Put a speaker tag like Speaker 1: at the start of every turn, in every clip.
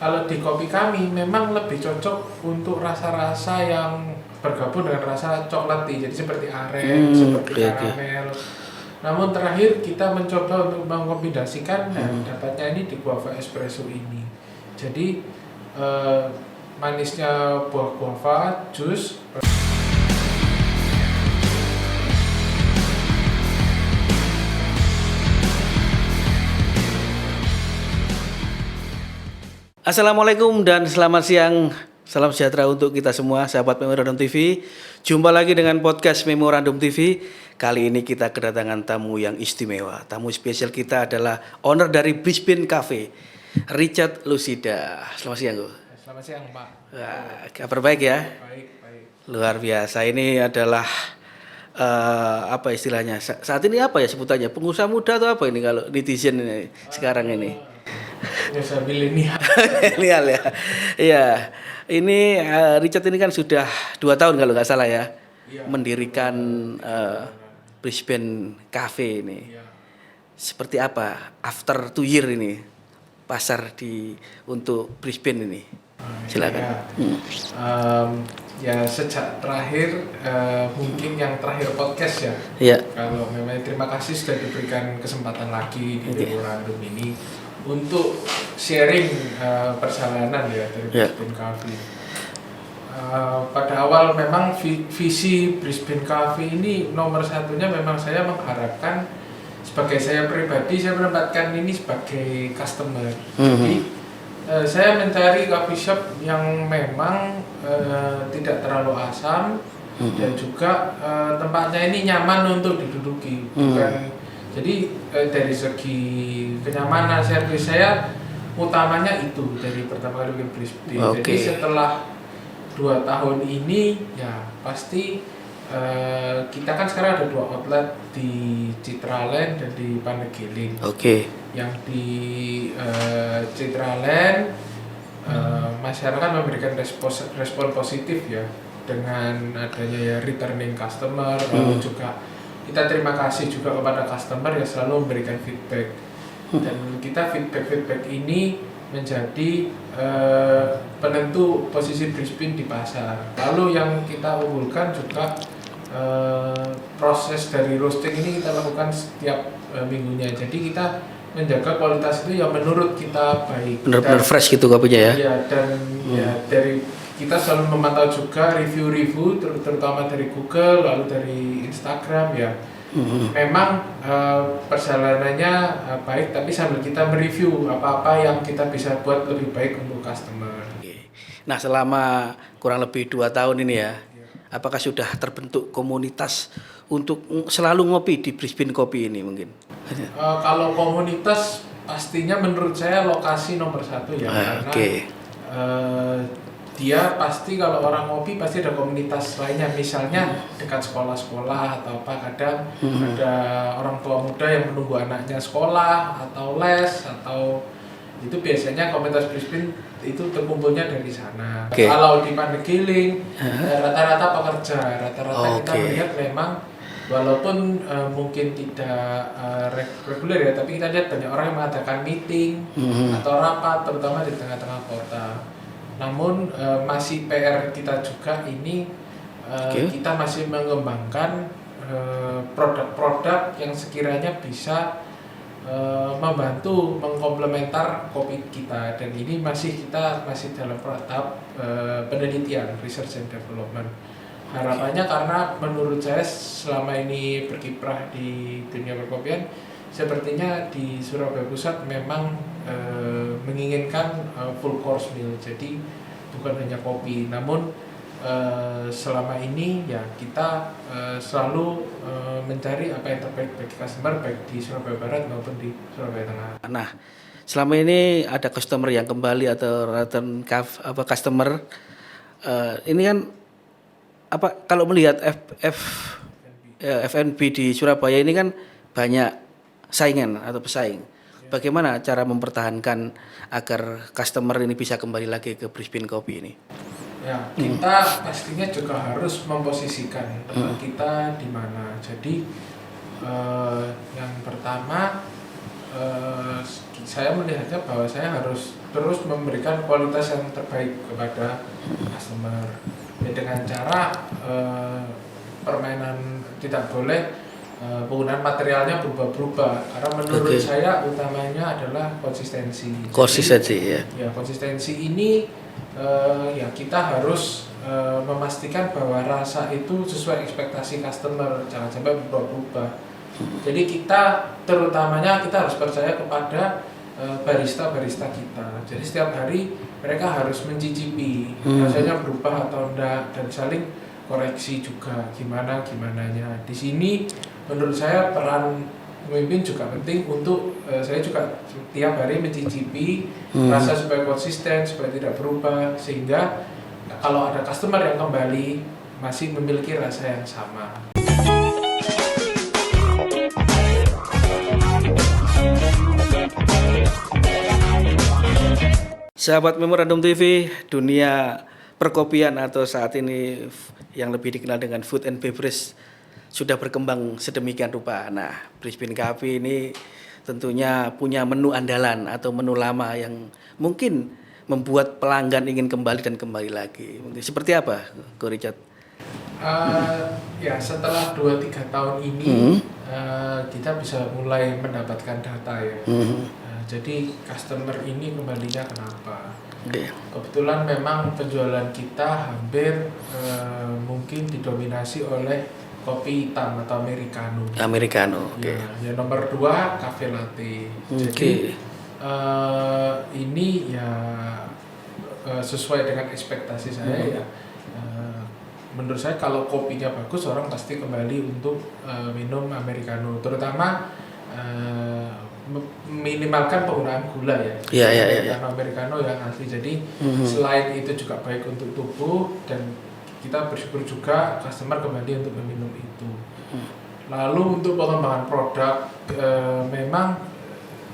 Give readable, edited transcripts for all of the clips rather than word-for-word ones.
Speaker 1: Kalau di kopi kami memang lebih cocok untuk rasa-rasa yang bergabung dengan rasa coklat tea, jadi seperti aren, seperti
Speaker 2: Oke, oke.
Speaker 1: karamel. Namun terakhir kita mencoba untuk mengkombinasikan dapatnya ini di guava espresso ini. Jadi eh, manisnya buah guava, jus.
Speaker 2: Assalamualaikum dan selamat siang. Salam sejahtera untuk kita semua, sahabat Memorandum TV. Jumpa lagi dengan podcast Memorandum TV. Kali ini kita kedatangan tamu yang istimewa. Tamu spesial kita adalah owner dari Brisbane Cafe, Richard Lucida. Selamat siang, Bu.
Speaker 1: Selamat siang, Pak.
Speaker 2: Wah, kabar baik ya?
Speaker 1: Baik, baik.
Speaker 2: Luar biasa. Ini adalah apa istilahnya? Saat ini apa ya sebutannya? Pengusaha muda atau apa ini kalau netizen ini sekarang ini?
Speaker 1: Biasa milenial.
Speaker 2: Milenial ya. Iya. Ini Richard ini kan sudah 2 tahun kalau nggak salah ya,
Speaker 1: Iya.
Speaker 2: mendirikan Brisbane Cafe ini.
Speaker 1: Iya.
Speaker 2: Seperti apa after 2 year ini pasar untuk Brisbane ini? Silakan.
Speaker 1: Ya. Ya sejak terakhir mungkin yang terakhir podcast ya.
Speaker 2: Iya.
Speaker 1: Kalau memang terima kasih sudah diberikan kesempatan lagi di Memorandum ini untuk sharing perjalanan ya dari Brisbane Cafe. Pada awal memang visi Brisbane Cafe ini nomor satunya memang saya mengharapkan sebagai saya pribadi saya menempatkan ini sebagai customer. Jadi saya mencari coffee shop yang memang tidak terlalu asam dan juga tempatnya ini nyaman untuk diduduki. Bukan, jadi dari segi kenyamanan servis saya utamanya itu dari pertama kali ke Brisbane. Jadi setelah 2 tahun ini ya pasti kita kan sekarang ada 2 outlet di Citraland dan di Pandegiling. Yang di Citraland masyarakat memberikan respon positif ya dengan adanya ya returning customer, lalu juga kita terima kasih juga kepada customer yang selalu memberikan feedback dan kita feedback ini menjadi penentu posisi Brisbane di pasar. Lalu yang kita unggulkan juga proses dari roasting ini kita lakukan setiap minggunya. Jadi kita menjaga kualitas itu yang menurut kita baik.
Speaker 2: Benar-benar fresh gitu kopinya ya.
Speaker 1: Iya, dan ya dari kita selalu memantau juga review-review terutama dari Google lalu dari Instagram ya. Memang perjalanannya baik, tapi sambil kita mereview apa-apa yang kita bisa buat lebih baik untuk customer.
Speaker 2: Nah, selama kurang lebih 2 tahun ini ya, apakah sudah terbentuk komunitas untuk selalu ngopi di Brisbane Kopi ini mungkin?
Speaker 1: Kalau komunitas pastinya menurut saya lokasi nomor 1 ya, karena dia pasti kalau orang ngopi pasti ada komunitas lainnya, misalnya dekat sekolah-sekolah atau apa, kadang ada orang tua muda yang menunggu anaknya sekolah atau les atau itu biasanya komunitas Brisbane itu terkumpulnya dari sana. Kalau di Pandegiling rata-rata pekerja, rata-rata kita melihat memang walaupun mungkin tidak reguler ya, tapi kita lihat banyak orang yang mengadakan meeting atau rapat terutama di tengah-tengah kota. Namun masih PR kita juga ini kita masih mengembangkan produk-produk yang sekiranya bisa membantu mengkomplementar kopi kita, dan ini kita masih dalam tahap penelitian, research and development. Harapannya karena menurut saya selama ini berkiprah di dunia perkopian, sepertinya di Surabaya Pusat memang menginginkan full course meal, jadi bukan hanya kopi. Namun selama ini ya kita selalu mencari apa yang terbaik bagi customer, baik di Surabaya Barat maupun di Surabaya Tengah.
Speaker 2: Nah, selama ini ada customer yang kembali atau return customer, ini kan kalau melihat F&B di Surabaya ini kan banyak saingan atau pesaing. Bagaimana cara mempertahankan agar customer ini bisa kembali lagi ke Brisbane Kopi ini?
Speaker 1: Ya, kita pastinya juga harus memposisikan tempat kita di mana. Jadi yang pertama saya melihatnya bahwa saya harus terus memberikan kualitas yang terbaik kepada customer. Ya, dengan cara permainan tidak boleh penggunaan materialnya berubah-ubah, karena menurut saya utamanya adalah konsistensi.
Speaker 2: Konsistensi. Ya.
Speaker 1: Ya, konsistensi ini ya kita harus memastikan bahwa rasa itu sesuai ekspektasi customer, jangan sampai berubah-ubah. Jadi kita terutamanya kita harus percaya kepada barista-barista kita. Jadi setiap hari mereka harus mencicipi rasanya berubah atau enggak, dan saling koreksi juga gimananya. Di sini menurut saya peran pemimpin juga penting untuk saya juga tiap hari mencicipi rasa supaya konsisten, supaya tidak berubah, sehingga kalau ada customer yang kembali masih memiliki rasa yang sama.
Speaker 2: Sahabat Memorandum TV, dunia perkopian atau saat ini yang lebih dikenal dengan food and beverage sudah berkembang sedemikian rupa. Nah, Brisbane Cafe ini tentunya punya menu andalan atau menu lama yang mungkin membuat pelanggan ingin kembali dan kembali lagi. Mungkin seperti apa, Ko Richard?
Speaker 1: Ya, setelah 2-3 tahun ini kita bisa mulai mendapatkan data ya. Jadi customer ini kembalinya kenapa? Kebetulan memang penjualan kita hampir mungkin didominasi oleh kopi hitam atau americano.
Speaker 2: Americano, oke.
Speaker 1: Ya, nomor 2 cafe latte. Jadi ini ya sesuai dengan ekspektasi saya ya. Menurut saya kalau kopinya bagus, orang pasti kembali untuk minum americano, terutama minimalkan penggunaan gula ya.
Speaker 2: Iya.
Speaker 1: Americano yang asli. Jadi selain itu juga baik untuk tubuh, dan kita bersyukur juga customer kembali untuk meminum itu. Lalu untuk pengembangan produk, memang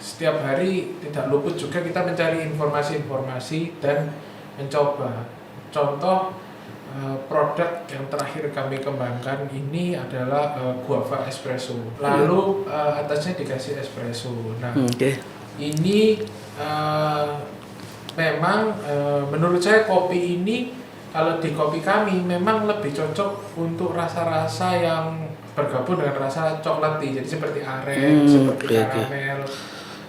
Speaker 1: setiap hari tidak luput juga kita mencari informasi-informasi dan mencoba. Contoh produk yang terakhir kami kembangkan ini adalah guava espresso. Lalu atasnya dikasih espresso. Nah, ini memang menurut saya kopi ini, kalau di kopi kami memang lebih cocok untuk rasa-rasa yang bergabung dengan rasa coklati, jadi seperti aren, seperti karamel.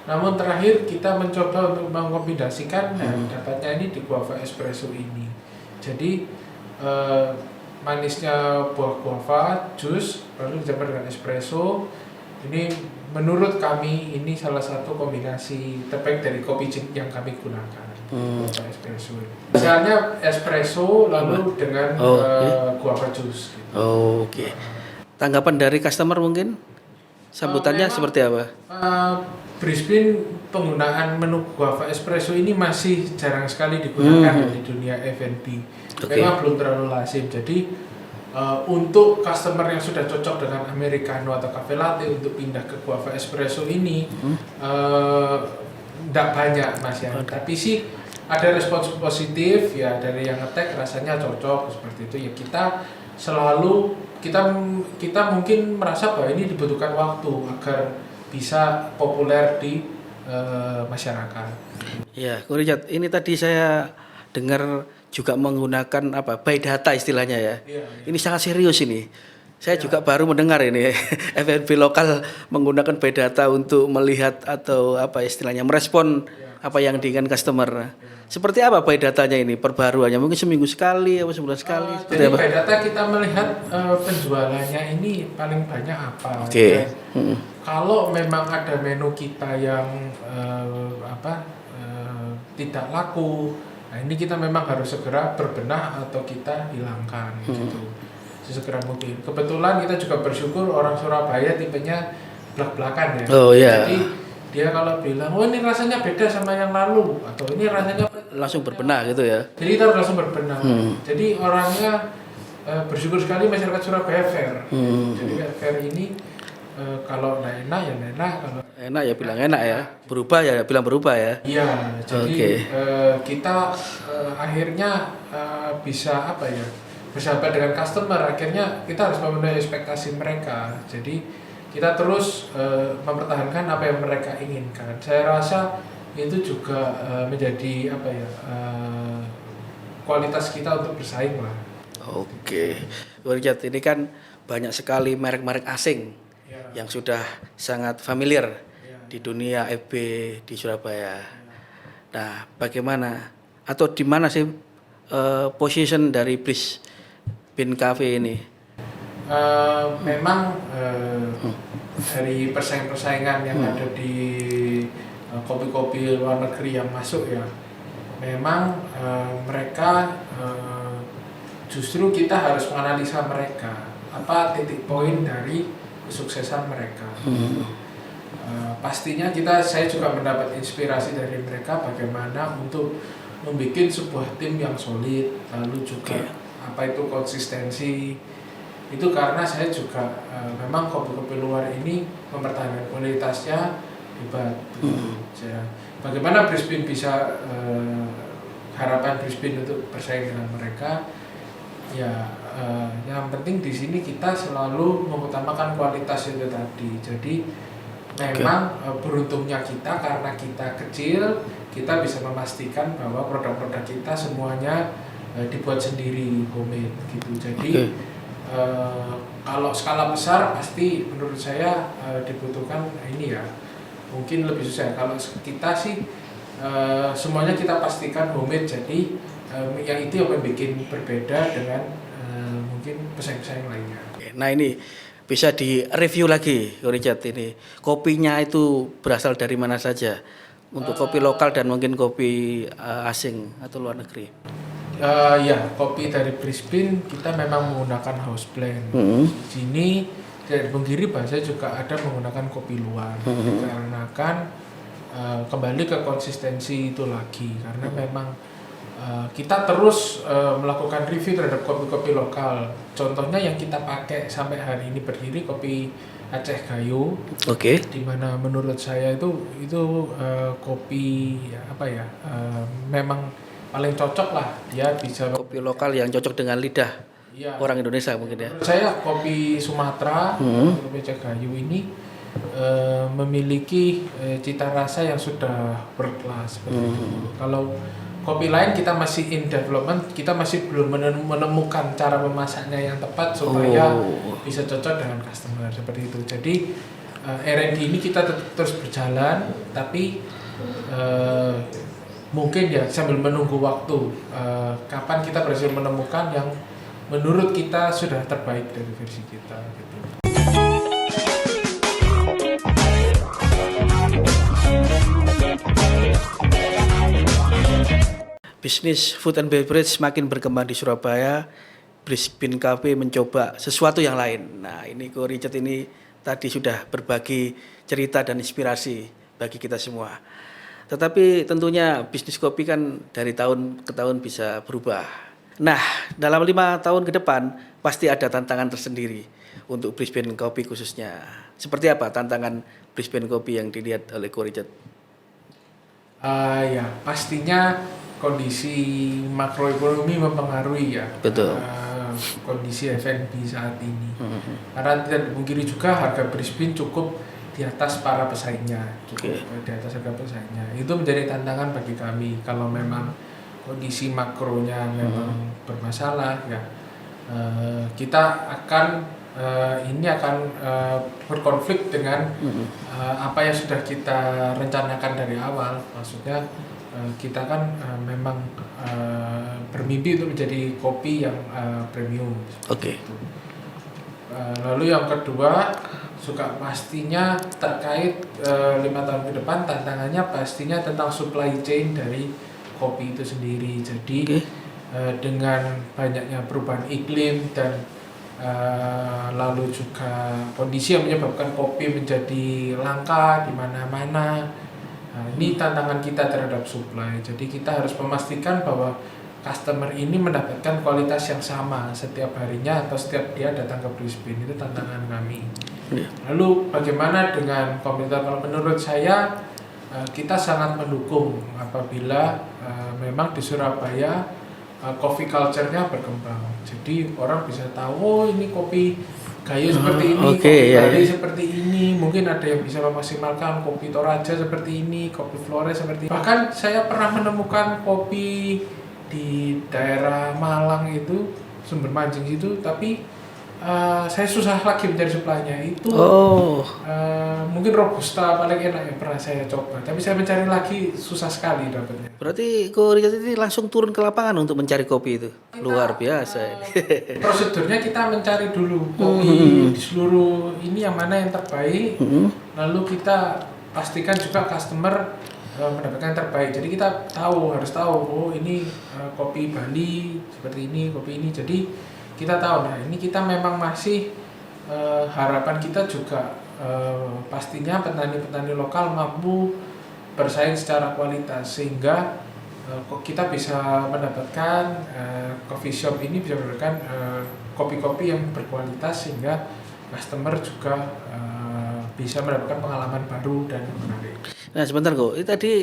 Speaker 1: Namun terakhir kita mencoba untuk mengkombinasikan dan dapatnya ini di guava espresso ini. Jadi manisnya buah guava, jus, lalu dicampur dengan espresso. Ini menurut kami ini salah satu kombinasi terbaik dari kopi yang kami gunakan. Guava espresso. Misalnya espresso lalu dengan guava jus. Gitu.
Speaker 2: Oke. Tanggapan dari customer mungkin? Sambutannya seperti apa?
Speaker 1: Brisbane penggunaan menu guava espresso ini masih jarang sekali digunakan di dunia F&B. Memang belum terlalu lazim. Jadi untuk customer yang sudah cocok dengan americano atau cafe latte untuk pindah ke guava espresso ini tidak banyak Mas ya. Tapi sih ada respons positif ya dari yang ngetek, rasanya cocok seperti itu ya. Kita selalu kita mungkin merasa bahwa ini dibutuhkan waktu agar bisa populer di masyarakat.
Speaker 2: Ya, Ko Richard, ini tadi saya dengar juga menggunakan by data istilahnya ya.
Speaker 1: Iya.
Speaker 2: Ini sangat serius ini. Saya juga baru mendengar ini F&B lokal menggunakan by data untuk melihat atau istilahnya merespon apa yang diinginkan customer. Seperti apa by datanya ini perbaruannya? Mungkin seminggu sekali atau sebulan sekali?
Speaker 1: Jadi by data kita melihat penjualannya ini paling banyak apa. Kalau memang ada menu kita yang tidak laku, nah ini kita memang harus segera berbenah atau kita hilangkan gitu, sesegera mungkin. Kebetulan kita juga bersyukur orang Surabaya tipenya belak-belakan ya. Jadi dia kalau bilang, oh ini rasanya beda sama yang lalu, atau ini rasanya
Speaker 2: langsung berbenah gitu ya.
Speaker 1: Jadi kita harus langsung berbenah. Jadi orangnya bersyukur sekali masyarakat Surabaya fair. Jadi fair ini kalau enak ya enak, kalau
Speaker 2: enak ya bilang enak ya, berubah ya bilang berubah ya.
Speaker 1: Iya, jadi kita akhirnya bisa bersahabat dengan customer. Akhirnya kita harus memenuhi ekspektasi mereka. Jadi kita terus mempertahankan apa yang mereka inginkan. Saya rasa itu juga menjadi kualitas kita untuk bersaing lah.
Speaker 2: Oke, Richard, ini kan banyak sekali merek-merek asing
Speaker 1: Ya.
Speaker 2: yang sudah sangat familiar
Speaker 1: Ya.
Speaker 2: di dunia FB di Surabaya. Nah, bagaimana atau di mana sih position dari Brisbane Cafe ini?
Speaker 1: Memang dari persaingan yang ada di kopi-kopi luar negeri yang masuk ya, memang mereka justru kita harus menganalisa mereka, apa titik poin dari kesuksesan mereka. Pastinya saya juga mendapat inspirasi dari mereka bagaimana untuk membuat sebuah tim yang solid, lalu juga apa itu konsistensi. Itu karena saya juga memang kopi-kopi luar ini mempertahankan kualitasnya hebat. Bagaimana Brisbane bisa harapan Brisbane untuk bersaing dengan mereka? Ya, yang penting di sini kita selalu mengutamakan kualitas itu tadi. Jadi memang beruntungnya kita karena kita kecil, kita bisa memastikan bahwa produk-produk kita semuanya dibuat sendiri, homemade gitu. Jadi kalau skala besar pasti menurut saya dibutuhkan ini ya, mungkin lebih susah. Kalau kita sih semuanya kita pastikan homemade, jadi yang itu yang membuat berbeda dengan mungkin pesaing-pesaing lainnya.
Speaker 2: Nah, ini bisa di-review lagi, Richard, ini kopinya itu berasal dari mana saja untuk kopi lokal dan mungkin kopi asing atau luar negeri.
Speaker 1: Ya, kopi dari Brisbane kita memang menggunakan house blend. Di sini dari Penggiri Bahasa juga ada menggunakan kopi luar. Karena kan kembali ke konsistensi itu lagi, karena memang kita terus melakukan review terhadap kopi-kopi lokal. Contohnya yang kita pakai sampai hari ini berdiri kopi Aceh Gayo. Di mana menurut saya itu kopi memang paling cocok lah, dia bisa
Speaker 2: kopi lokal yang cocok dengan lidah orang Indonesia mungkin ya.
Speaker 1: Menurut saya kopi Sumatera, kopi Aceh Gayo ini memiliki cita rasa yang sudah berkelas seperti itu. Kalau kopi lain kita masih in development, kita masih belum menemukan cara memasaknya yang tepat supaya bisa cocok dengan customer seperti itu. Jadi R&D ini kita terus berjalan, tapi mungkin ya sambil menunggu waktu kapan kita berhasil menemukan yang menurut kita sudah terbaik dari versi kita gitu.
Speaker 2: Bisnis food and beverage semakin berkembang di Surabaya. Brisbane Cafe mencoba sesuatu yang lain. Nah, ini Ko Richard ini tadi sudah berbagi cerita dan inspirasi bagi kita semua. Tetapi tentunya bisnis kopi kan dari tahun ke tahun bisa berubah. Nah, dalam 5 tahun ke depan pasti ada tantangan tersendiri untuk Brisbane Coffee khususnya. Seperti apa tantangan Brisbane Coffee yang dilihat oleh Ko Richard?
Speaker 1: Ya, pastinya kondisi makroekonomi mempengaruhi ya.
Speaker 2: Betul.
Speaker 1: Kondisi F&B saat ini. Karena tidak dipungkiri juga harga Brisbane cukup di atas para pesaingnya, di atas harga pesaingnya. Itu menjadi tantangan bagi kami. Kalau memang kondisi makronya memang bermasalah, ya kita akan berkonflik dengan apa yang sudah kita rencanakan dari awal. Maksudnya kita kan memang bermimpi untuk menjadi kopi yang premium. Lalu yang kedua juga pastinya terkait 5 tahun ke depan, tantangannya pastinya tentang supply chain dari kopi itu sendiri. Jadi dengan banyaknya perubahan iklim dan lalu juga kondisi yang menyebabkan kopi menjadi langka di mana-mana. Nah, ini tantangan kita terhadap supply. Jadi kita harus memastikan bahwa customer ini mendapatkan kualitas yang sama setiap harinya atau setiap dia datang ke Brisbane. Itu tantangan kami. Lalu bagaimana dengan komunitas? Kalau menurut saya kita sangat mendukung apabila memang di Surabaya coffee culture-nya berkembang. Jadi orang bisa tahu, oh ini kopi Gayo seperti ini,
Speaker 2: Oke,
Speaker 1: kopi
Speaker 2: ya,
Speaker 1: Bali
Speaker 2: ya.
Speaker 1: seperti ini, mungkin ada yang bisa memaksimalkan kopi Toraja seperti ini, kopi Flores seperti ini. Bahkan saya pernah menemukan kopi di daerah Malang itu, Sumber Mancing itu, tapi saya susah lagi mencari suplainya itu.
Speaker 2: Oh,
Speaker 1: Mungkin Robusta paling enak yang pernah saya coba, tapi saya mencari lagi susah sekali dapatnya.
Speaker 2: berarti Ko Richard ini langsung turun ke lapangan untuk mencari kopi itu. Luar biasa ini.
Speaker 1: Prosedurnya kita mencari dulu kopi di seluruh ini yang mana yang terbaik, lalu kita pastikan juga customer mendapatkan yang terbaik. Jadi kita harus tahu, oh ini kopi Bali seperti ini, kopi ini. Jadi kita tahu, nah ini kita memang masih harapan kita juga pastinya petani-petani lokal mampu bersaing secara kualitas, sehingga kita bisa mendapatkan coffee shop ini bisa mendapatkan kopi-kopi yang berkualitas, sehingga customer juga bisa mendapatkan pengalaman baru dan menarik.
Speaker 2: Nah sebentar kok, itu tadi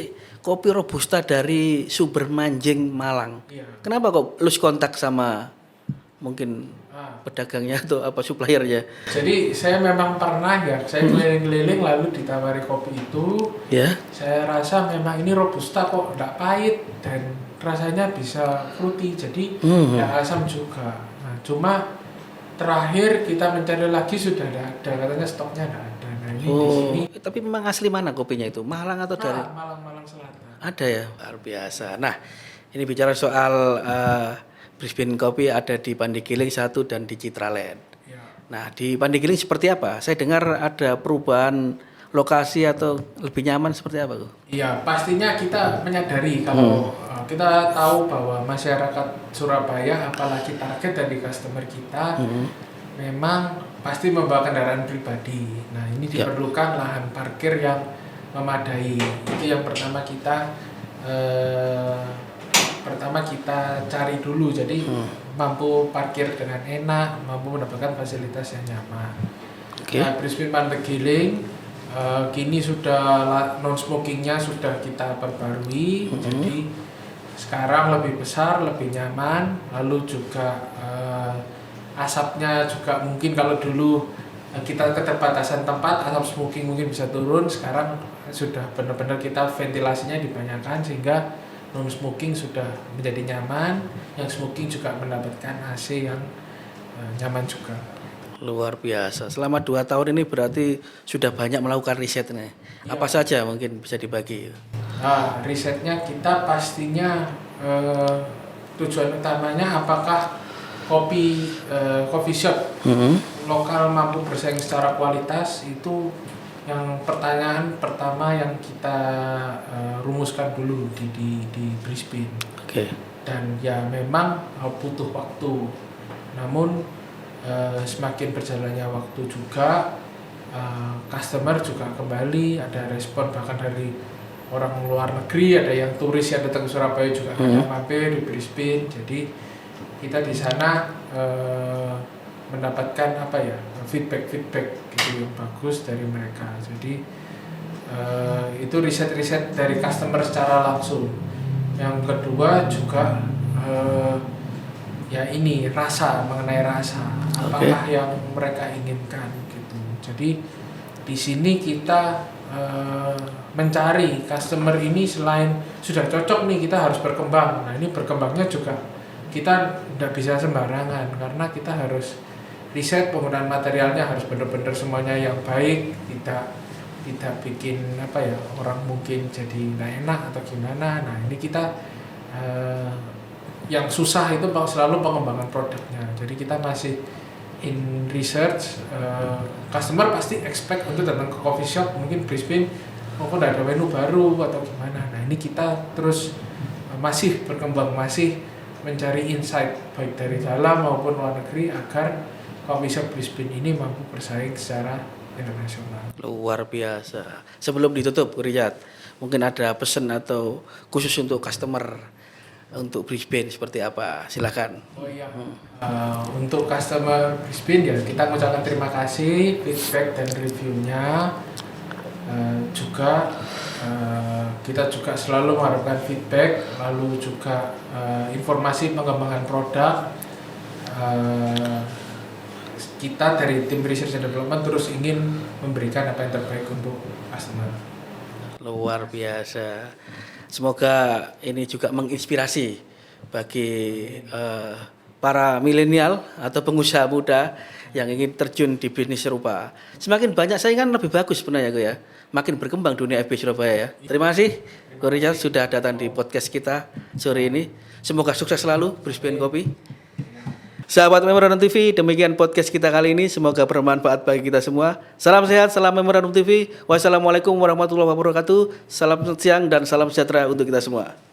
Speaker 2: kopi Robusta dari Sumber Mancing Malang.
Speaker 1: Iya.
Speaker 2: Kenapa kok lose kontak sama mungkin pedagangnya atau apa suppliernya?
Speaker 1: Jadi saya memang pernah ya, saya keliling-keliling lalu ditawari kopi itu.
Speaker 2: Ya.
Speaker 1: Saya rasa memang ini Robusta kok enggak pahit dan rasanya bisa fruity, jadi ya asam juga. Nah, cuma terakhir kita mencari lagi sudah tidak ada, katanya stoknya tidak ada. Nah ini di sini.
Speaker 2: Tapi memang asli mana kopinya itu? Malang atau dari?
Speaker 1: Malang Selatan.
Speaker 2: Ada ya, luar biasa. Nah, ini bicara soal Brisbane Coffee ada di Pandigiling 1 dan di Citraland.
Speaker 1: Ya.
Speaker 2: Nah, di Pandigiling seperti apa? Saya dengar ada perubahan lokasi atau lebih nyaman seperti apa tuh?
Speaker 1: Iya, pastinya kita menyadari kalau kita tahu bahwa masyarakat Surabaya, apalagi target dari customer kita, memang pasti membawa kendaraan pribadi. Nah, ini diperlukan lahan parkir yang memadai. Itu yang pertama kita cari dulu. Jadi mampu parkir dengan enak, mampu mendapatkan fasilitas yang nyaman.
Speaker 2: Okay.
Speaker 1: Nah, Brisbane Pandegiling kini sudah non smokingnya sudah kita perbarui, jadi sekarang lebih besar, lebih nyaman, lalu juga asapnya juga mungkin kalau dulu kita keterbatasan tempat, asap smoking mungkin bisa turun, sekarang sudah benar-benar kita ventilasinya dibanyakan sehingga non smoking sudah menjadi nyaman, yang smoking juga mendapatkan AC yang nyaman juga.
Speaker 2: Luar biasa. Selama 2 tahun ini berarti sudah banyak melakukan riset nih.
Speaker 1: Ya.
Speaker 2: Apa saja mungkin bisa dibagi?
Speaker 1: Nah, risetnya kita pastinya tujuan utamanya apakah coffee shop lokal mampu bersaing secara kualitas, itu yang pertanyaan pertama yang kita rumuskan dulu di Brisbane.
Speaker 2: Oke.
Speaker 1: Dan ya memang butuh waktu. Namun semakin berjalannya waktu juga customer juga kembali ada respon, bahkan dari orang luar negeri, ada yang turis yang datang ke Surabaya juga ada mampir di Brisbane. Jadi kita di sana mendapatkan feedback gitu yang bagus dari mereka. Jadi itu riset dari customer secara langsung. Yang kedua juga ya ini mengenai rasa, apakah yang mereka inginkan gitu. Jadi di sini kita mencari customer ini, selain sudah cocok nih, kita harus berkembang. Nah ini berkembangnya juga kita tidak bisa sembarangan, karena kita harus riset penggunaan materialnya harus benar-benar semuanya yang baik, tidak bikin orang mungkin jadi nggak enak atau gimana. Nah ini kita yang susah itu selalu pengembangan produknya. Jadi kita masih in research. Customer pasti expect untuk datang ke coffee shop mungkin Brisbane, kok ada menu baru atau gimana. Nah ini kita terus masih berkembang, masih mencari insight baik dari dalam maupun luar negeri agar coffee shop Brisbane ini mampu bersaing secara internasional.
Speaker 2: Luar biasa. Sebelum ditutup, Richard, mungkin ada pesan atau khusus untuk customer untuk Brisbane seperti apa? Silakan.
Speaker 1: Oh iya. Untuk customer Brisbane ya kita mengucapkan terima kasih feedback dan reviewnya. Kita juga selalu mengharapkan feedback, lalu juga informasi pengembangan produk. kita dari tim research and development terus ingin memberikan apa yang terbaik untuk customer.
Speaker 2: Luar biasa. Semoga ini juga menginspirasi bagi para milenial atau pengusaha muda yang ingin terjun di bisnis serupa. Semakin banyak saingan lebih bagus sebenarnya ya. Makin berkembang dunia FB Surabaya ya. Terima kasih Ko Rizal sudah datang di podcast kita sore ini. Semoga sukses selalu Brisbane Kopi. Sahabat Memorandum TV, demikian podcast kita kali ini. Semoga bermanfaat bagi kita semua. Salam sehat, salam Memorandum TV. Wassalamualaikum warahmatullahi wabarakatuh. Salam siang dan salam sejahtera untuk kita semua.